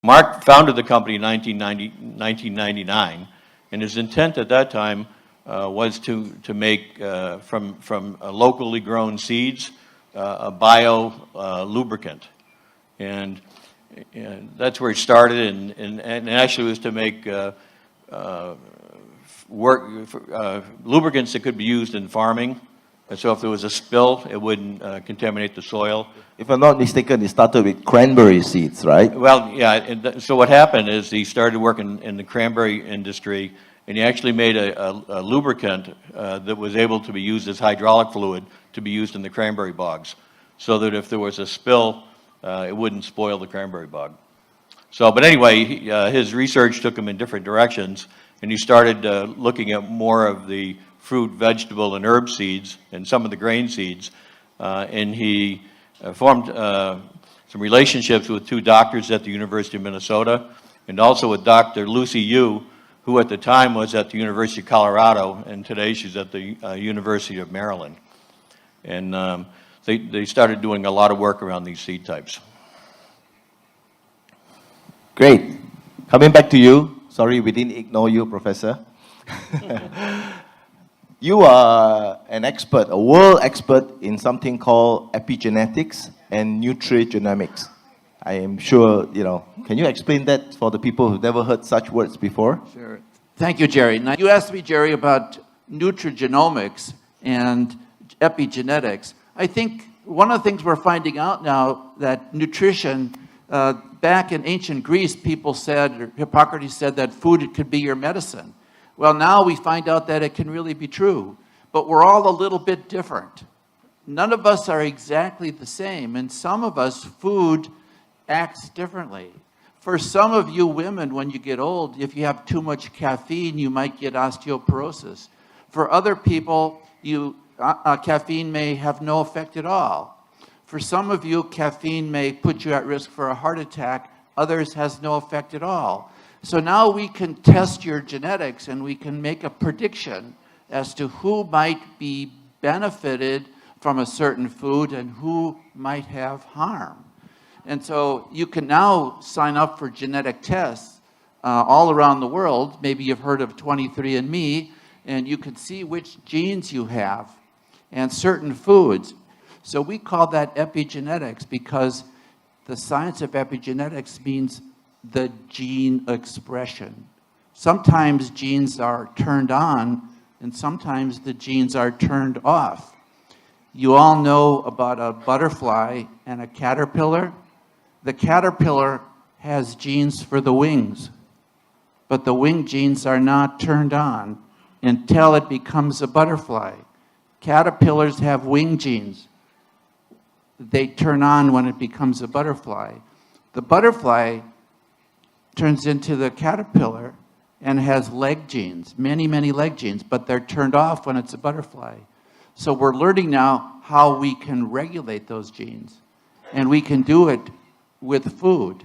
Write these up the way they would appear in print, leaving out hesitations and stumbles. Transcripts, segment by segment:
Mark founded the company in 1999, and his intent at that time was to make from locally grown seeds a bio lubricant, and that's where he started, and actually was to make lubricants that could be used in farming. And so if there was a spill, it wouldn't contaminate the soil. If I'm not mistaken, it started with cranberry seeds, right? Well, yeah. So what happened is he started working in the cranberry industry, and he actually made a lubricant that was able to be used as hydraulic fluid to be used in the cranberry bogs, so that if there was a spill, it wouldn't spoil the cranberry bog. So, but anyway, his research took him in different directions, and he started looking at more of the fruit, vegetable, and herb seeds, and some of the grain seeds, and he formed some relationships with two doctors at the University of Minnesota, and also with Dr. Lucy Yu, who at the time was at the University of Colorado, and today she's at the University of Maryland. And they started doing a lot of work around these seed types. Great. Coming back to you. Sorry, we didn't ignore you, Professor. You are an expert, a world expert in something called epigenetics and nutrigenomics. I am sure, can you explain that for the people who've never heard such words before? Sure. Thank you, Jerry. Now, you asked me, Jerry, about nutrigenomics and epigenetics. I think one of the things we're finding out now that nutrition, back in ancient Greece, people said, or Hippocrates said that food could be your medicine. Well, now we find out that it can really be true, but we're all a little bit different. None of us are exactly the same, and some of us, food acts differently. For some of you women, when you get old, if you have too much caffeine, you might get osteoporosis. For other people, caffeine may have no effect at all. For some of you, caffeine may put you at risk for a heart attack. Others has no effect at all. So now we can test your genetics and we can make a prediction as to who might be benefited from a certain food and who might have harm. And so you can now sign up for genetic tests all around the world. Maybe you've heard of 23andMe, and you can see which genes you have and certain foods. So we call that epigenetics because the science of epigenetics means the gene expression. Sometimes genes are turned on, and sometimes the genes are turned off. You all know about a butterfly and a caterpillar. The caterpillar has genes for the wings, but the wing genes are not turned on until it becomes a butterfly. Caterpillars have wing genes. They turn on when it becomes a butterfly. The butterfly turns into the caterpillar and has leg genes, many, many leg genes, but they're turned off when it's a butterfly. So we're learning now how we can regulate those genes, and we can do it with food.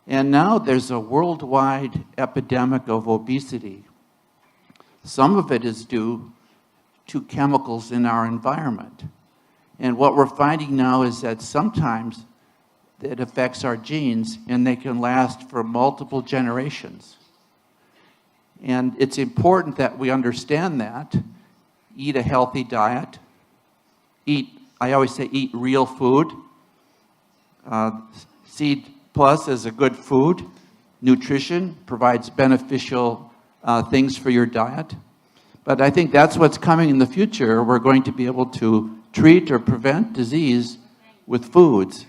And now there's a worldwide epidemic of obesity. Some of it is due to chemicals in our environment. And what we're finding now is that sometimes it affects our genes, and they can last for multiple generations. And it's important that we understand that. Eat a healthy diet. I always say eat real food. Seed Plus is a good food. Nutrition provides beneficial things for your diet. But I think that's what's coming in the future. We're going to be able to treat or prevent disease with foods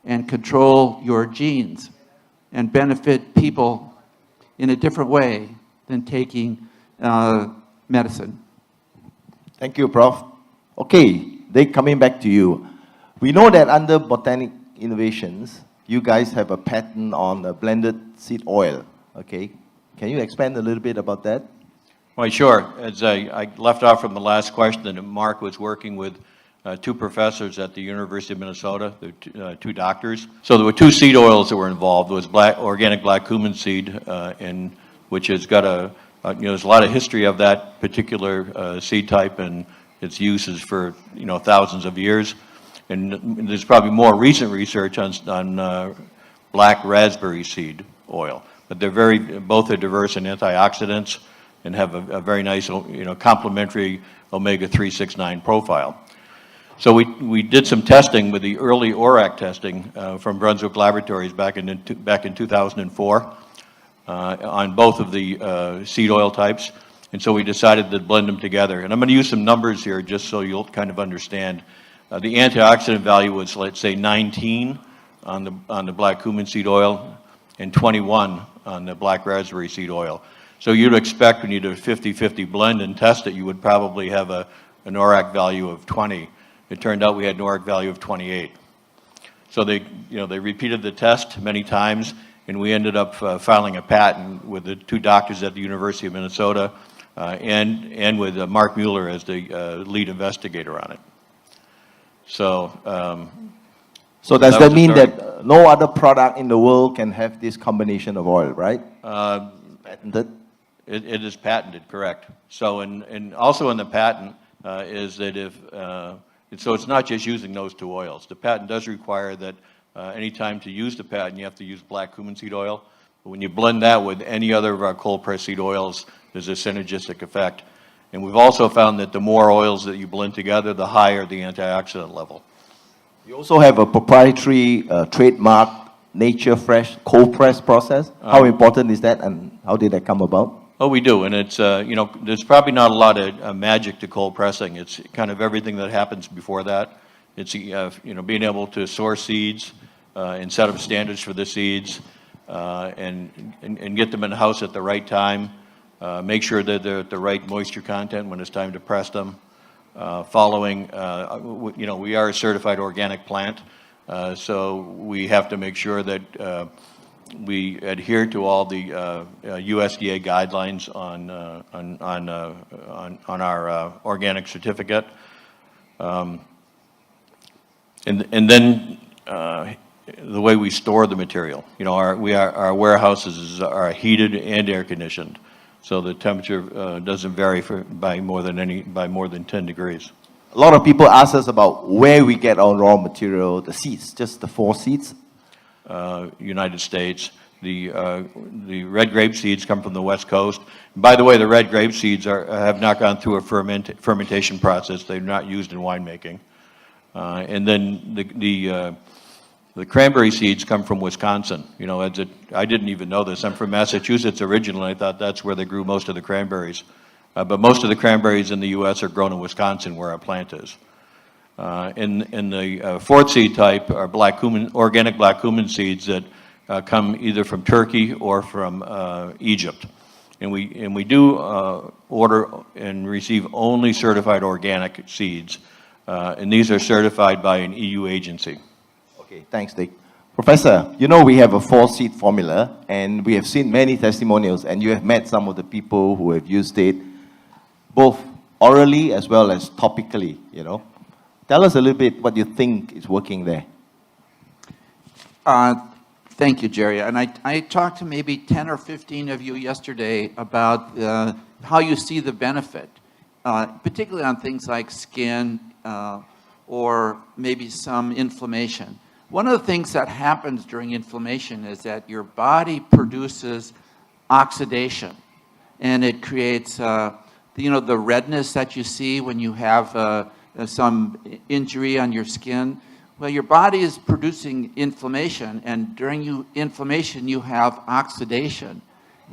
and control your genes and benefit people in a different way than taking medicine. Thank you, Prof. Okay, coming back to you. We know that under Botanic Innovations, you guys have a patent on a blended seed oil, okay? Can you expand a little bit about that? Well, sure. As I left off from the last question, and Mark was working with two professors at the University of Minnesota, two doctors. So there were two seed oils that were involved. There was organic black cumin seed, which has got there's a lot of history of that particular seed type and its uses for thousands of years. And there's probably more recent research on black raspberry seed oil. But both are diverse in antioxidants and have a very nice, complementary omega-369 profile. So we did some testing with the early ORAC testing from Brunswick Laboratories back in 2004 on both of the seed oil types. And so we decided to blend them together. And I'm going to use some numbers here just so you'll kind of understand. The antioxidant value was, let's say, 19 on the black cumin seed oil and 21 on the black raspberry seed oil. So you'd expect when you do a 50-50 blend and test it, you would probably have an ORAC value of 20. It turned out we had an ORAC value of 28. So they repeated the test many times, and we ended up filing a patent with the two doctors at the University of Minnesota and with Mark Mueller as the lead investigator on it. So, so does that mean that no other product in the world can have this combination of oil, right? Patented? It is patented, correct. So, and also in the patent is that so it's not just using those two oils. The patent does require that any time to use the patent, you have to use black cumin seed oil. But when you blend that with any other of our cold press seed oils, there's a synergistic effect. And we've also found that the more oils that you blend together, the higher the antioxidant level. You also have a proprietary trademark Nature Fresh cold press process. How important is that, and how did that come about? Oh, we do, and it's, there's probably not a lot of magic to cold pressing. It's kind of everything that happens before that. It's, being able to source seeds and set up standards for the seeds and get them in the house at the right time. Make sure that they're at the right moisture content when it's time to press them. Following, we are a certified organic plant, so we have to make sure that we adhere to all the USDA guidelines on our organic certificate, and then the way we store the material. Our warehouses are heated and air conditioned, so the temperature doesn't vary by more than 10 degrees. A lot of people ask us about where we get our raw material, the seeds, just the 4 seeds. United States. The red grape seeds come from the West Coast. By the way, the red grape seeds have not gone through a fermentation process. They're not used in winemaking. And then the cranberry seeds come from Wisconsin. I didn't even know this. I'm from Massachusetts originally. I thought that's where they grew most of the cranberries. But most of the cranberries in the U.S. are grown in Wisconsin, where our plant is. In the fourth seed type are organic black cumin seeds that come either from Turkey or from Egypt. And we do order and receive only certified organic seeds. And these are certified by an EU agency. Okay, thanks, Dick. Professor, we have a 4-seed formula, and we have seen many testimonials, and you have met some of the people who have used it, both orally as well as topically, Tell us a little bit what you think is working there. Thank you, Jerry. And I talked to maybe 10 or 15 of you yesterday about how you see the benefit, particularly on things like skin or maybe some inflammation. One of the things that happens during inflammation is that your body produces oxidation, and it creates, the redness that you see when you have some injury on your skin. Well, your body is producing inflammation, and during inflammation you have oxidation.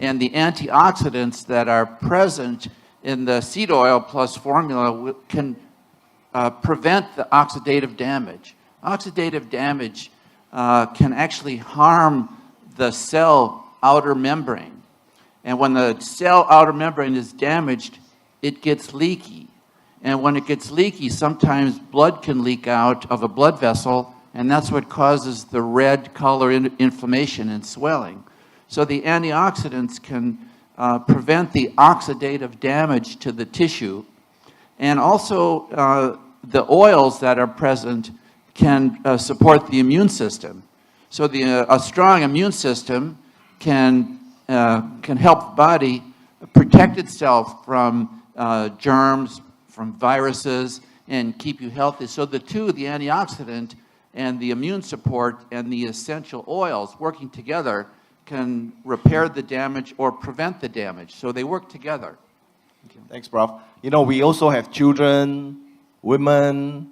And the antioxidants that are present in the seed oil plus formula can prevent the oxidative damage. Oxidative damage can actually harm the cell outer membrane. And when the cell outer membrane is damaged, it gets leaky. And when it gets leaky, sometimes blood can leak out of a blood vessel, and that's what causes the red color inflammation and swelling. So the antioxidants can prevent the oxidative damage to the tissue. And also, the oils that are present can support the immune system. So a strong immune system can help the body protect itself from germs, from viruses, and keep you healthy. So the antioxidant and the immune support and the essential oils working together can repair the damage or prevent the damage. So they work together. Thanks, Prof. You know, we also have children, women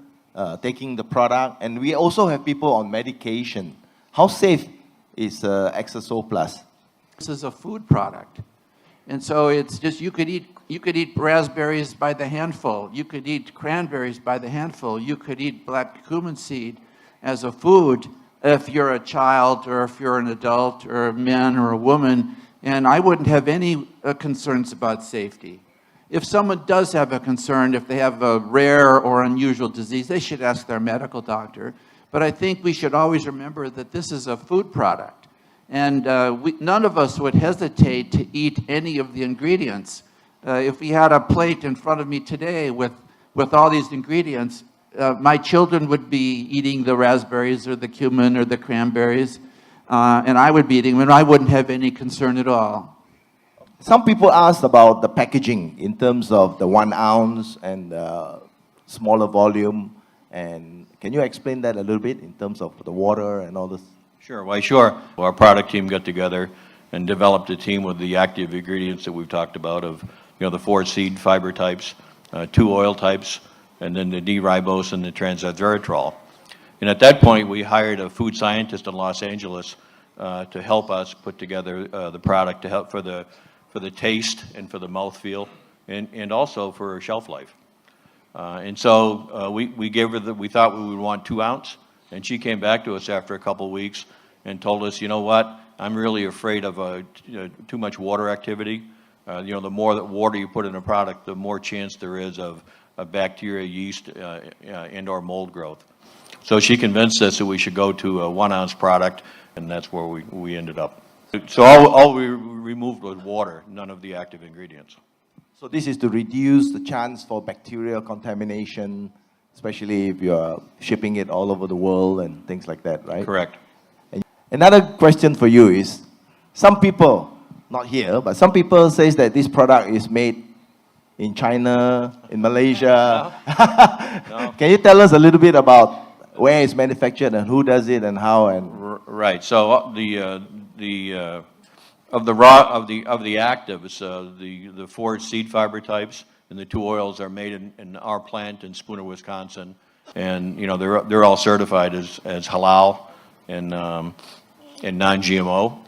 taking the product, and we also have people on medication. How safe is XSO Plus? This is a food product. And so it's just, you could eat raspberries by the handful. You could eat cranberries by the handful. You could eat black cumin seed as a food if you're a child or if you're an adult or a man or a woman. And I wouldn't have any concerns about safety. If someone does have a concern, if they have a rare or unusual disease, they should ask their medical doctor. But I think we should always remember that this is a food product. And none of us would hesitate to eat any of the ingredients. If we had a plate in front of me today with all these ingredients, my children would be eating the raspberries or the cumin or the cranberries, and I would be eating them, and I wouldn't have any concern at all. Some people asked about the packaging in terms of the 1 ounce and smaller volume. And can you explain that a little bit in terms of the water and all this? Sure, why sure. Our product team got together and developed a team with the active ingredients that we've talked about of, the 4 seed fiber types, 2 oil types, and then the D-ribose and the trans-resveratrol. And at that point, we hired a food scientist in Los Angeles to help us put together the product to help for the taste and for the mouthfeel and also for shelf life. And so we gave her we thought we would want 2 ounce, and she came back to us after a couple of weeks and told us, you know what, I'm really afraid of too much water activity. The more that water you put in a product, the more chance there is of bacteria, yeast, and or mold growth. So she convinced us that we should go to a 1 ounce product, and that's where we ended up. So all we removed was water, none of the active ingredients. So this is to reduce the chance for bacterial contamination, especially if you're shipping it all over the world and things like that, right? Correct. And another question for you is, some people, not here, but some people say that this product is made in China, in Malaysia. No. Can you tell us a little bit about where it's manufactured and who does it and how? And Right. So of the actives, the 4 seed fiber types and the 2 oils are made in our plant in Spooner, Wisconsin, and they're all certified as halal and non-GMO.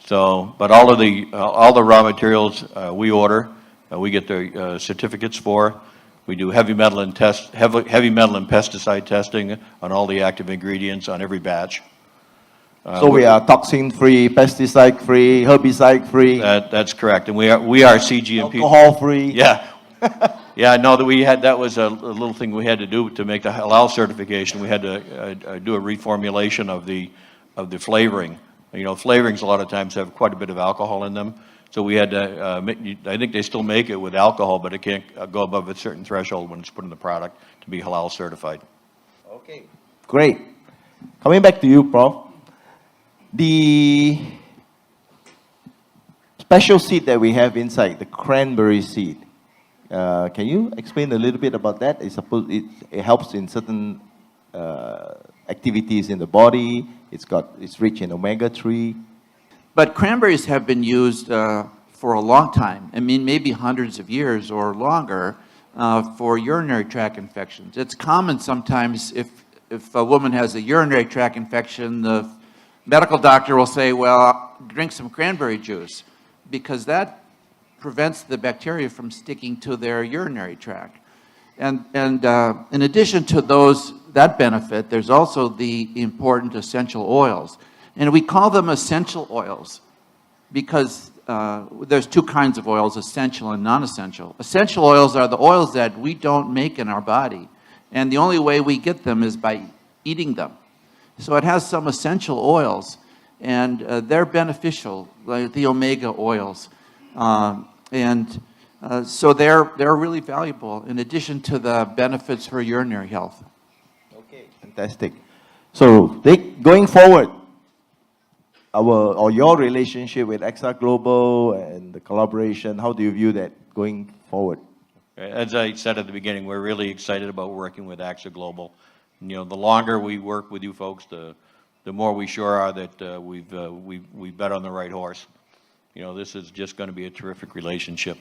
So, but all the raw materials we order, we get the certificates for. We do heavy metal and pesticide testing on all the active ingredients on every batch. so we are toxin-free, pesticide-free, herbicide-free, That's correct, and we are CGMP. alcohol-free. Yeah, yeah. No, that was a little thing we had to do to make the halal certification. We had to do a reformulation of the flavoring. Flavorings a lot of times have quite a bit of alcohol in them. So we had to, I think they still make it with alcohol, but it can't go above a certain threshold when it's put in the product to be halal certified. Okay, great. Coming back to you, Prof. The special seed that we have inside, the cranberry seed, can you explain a little bit about that? It helps in certain activities in the body. It's rich in omega-3. But cranberries have been used for a long time. I mean, maybe hundreds of years or longer for urinary tract infections. It's common sometimes if a woman has a urinary tract infection, the medical doctor will say, well, drink some cranberry juice, because that prevents the bacteria from sticking to their urinary tract. And in addition to that benefit, there's also the important essential oils. And we call them essential oils because there's 2 kinds of oils, essential and non-essential. Essential oils are the oils that we don't make in our body. And the only way we get them is by eating them. So it has some essential oils, and they're beneficial, like the omega oils. So they're really valuable in addition to the benefits for urinary health. Okay, fantastic. So going forward, your relationship with Exa Global and the collaboration, how do you view that going forward? As I said at the beginning, we're really excited about working with AXA Global. You know, the longer we work with you folks, the more we sure are that we've bet on the right horse. You know, this is just going to be a terrific relationship.